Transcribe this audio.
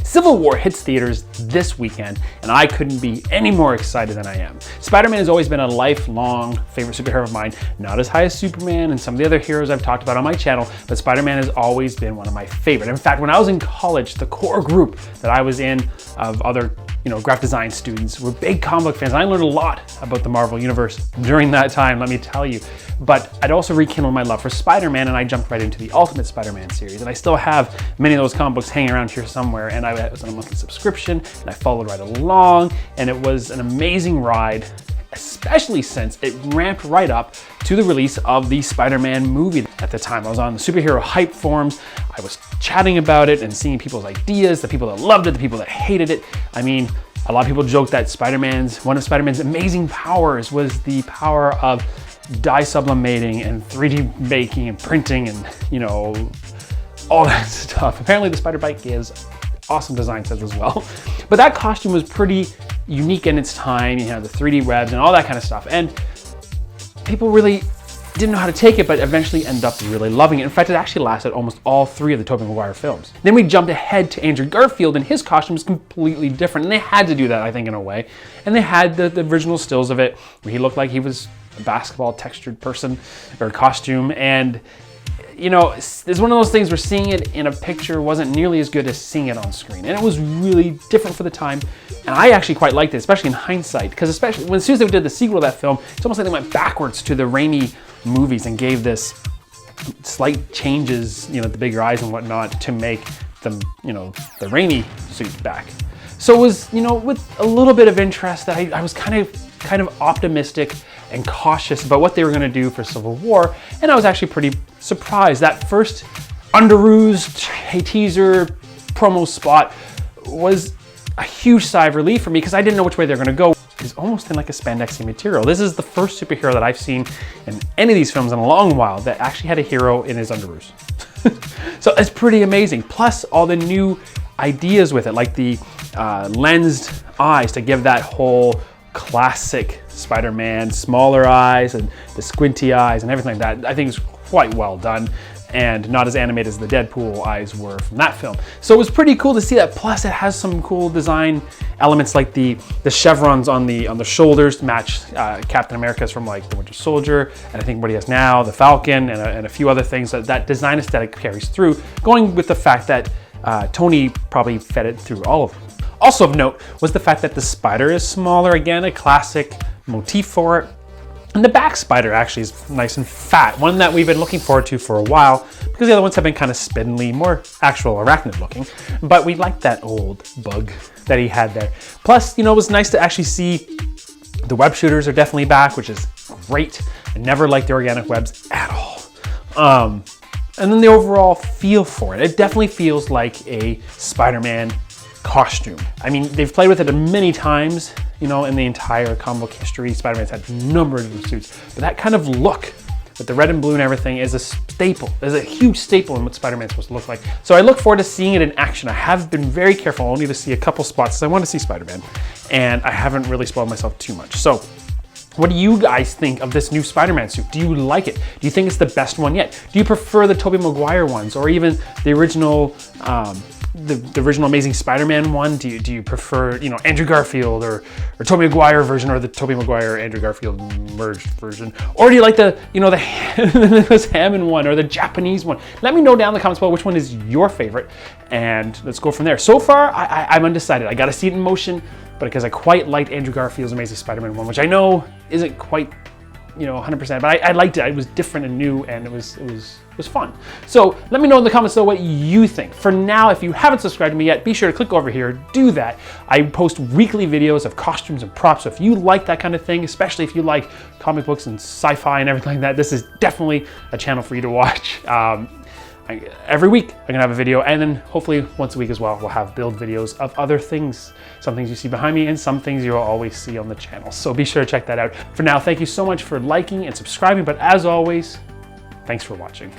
Civil War hits theaters this weekend, and I couldn't be any more excited than I am. Spider-Man has always been a lifelong favorite superhero of mine, not as high as Superman and some of the other heroes I've talked about on my channel, but Spider-Man has always been one of my favorites. In fact, when I was in college, the core group that I was in of other graphic design students were big comic book fans. And I learned a lot about the Marvel Universe during that time, let me tell you. But I'd also rekindled my love for Spider-Man, and I jumped right into the Ultimate Spider-Man series. And I still have many of those comic books hanging around here somewhere, and I was on a monthly subscription, and I followed right along, and it was an amazing ride, especially since it ramped right up to the release of the Spider-Man movie. At the time, I was on the superhero hype forums. I was chatting about it and seeing people's ideas, the people that loved it, the people that hated it. I mean, a lot of people joke that one of Spider-Man's amazing powers was the power of dye sublimating and 3D making and printing and, all that stuff. Apparently the spider bite gives awesome design sets as well. But that costume was pretty unique in its time. You had the 3D webs and all that kind of stuff. And people really didn't know how to take it, but eventually ended up really loving it. In fact, it actually lasted almost all 3 of the Tobey Maguire films. Then we jumped ahead to Andrew Garfield, and his costume was completely different. And they had to do that, I think, in a way. And they had the original stills of it, where he looked like he was a basketball textured person or costume. And it's one of those things where seeing it in a picture wasn't nearly as good as seeing it on screen. And it was really different for the time. And I actually quite liked it, especially in hindsight, because especially as soon as they did the sequel to that film, it's almost like they went backwards to the Raimi movies and gave this slight changes, the bigger eyes and whatnot, to make them, the Raimi suit back. So it was, with a little bit of interest that I was kind of optimistic and cautious about what they were going to do for Civil War, and I was actually pretty surprised. That first under-oozed teaser promo spot was a huge sigh of relief for me, because I didn't know which way they're going to go. It's almost in like a spandexy material. This is the first superhero that I've seen in any of these films in a long while that actually had a hero in his underoos. So it's pretty amazing. Plus all the new ideas with it, like the lensed eyes to give that whole classic Spider-Man smaller eyes and the squinty eyes and everything like that. I think it's quite well done, and not as animated as the Deadpool eyes were from that film. So it was pretty cool to see that. Plus it has some cool design elements, like the chevrons on the shoulders to match Captain America's from like the Winter Soldier, and I think what he has now, the Falcon, and a few other things. That design aesthetic carries through, going with the fact that Tony probably fed it through all of them. Also of note was the fact that the spider is smaller, again, a classic motif for it. And the back spider actually is nice and fat, one that we've been looking forward to for a while, because the other ones have been kind of spindly, more actual arachnid looking. But we liked that old bug that he had there. Plus, it was nice to actually see the web shooters are definitely back, which is great. I never liked the organic webs at all. And then the overall feel for it. It definitely feels like a Spider-Man costume. I mean, they've played with it many times, in the entire comic book history. Spider-Man's had a number of different suits, but that kind of look with the red and blue and everything is a staple, is a huge staple in what Spider-Man's supposed to look like. So I look forward to seeing it in action. I have been very careful only to see a couple spots because I want to see Spider-Man, and I haven't really spoiled myself too much. So what do you guys think of this new Spider-Man suit? Do you like it? Do you think it's the best one yet? Do you prefer the Tobey Maguire ones, or even the original the original Amazing Spider-Man one? Do you prefer, Andrew Garfield or Tobey Maguire version, or the Tobey Maguire Andrew Garfield merged version? Or do you like the Nicholas Hammond one or the Japanese one? Let me know down in the comments below which one is your favorite, and let's go from there. So far, I'm undecided. I got to see it in motion, but because I quite liked Andrew Garfield's Amazing Spider-Man one, which I know isn't quite 100%, but I liked it. It was different and new, and it was fun. So let me know in the comments though what you think. For now, if you haven't subscribed to me yet, be sure to click over here, do that. I post weekly videos of costumes and props, so if you like that kind of thing, especially if you like comic books and sci-fi and everything like that, this is definitely a channel for you to watch. Every week I'm gonna have a video, and then hopefully once a week as well, we'll have build videos of other things. Some things you see behind me and some things you'll always see on the channel. So be sure to check that out. For now, thank you so much for liking and subscribing, but as always, thanks for watching.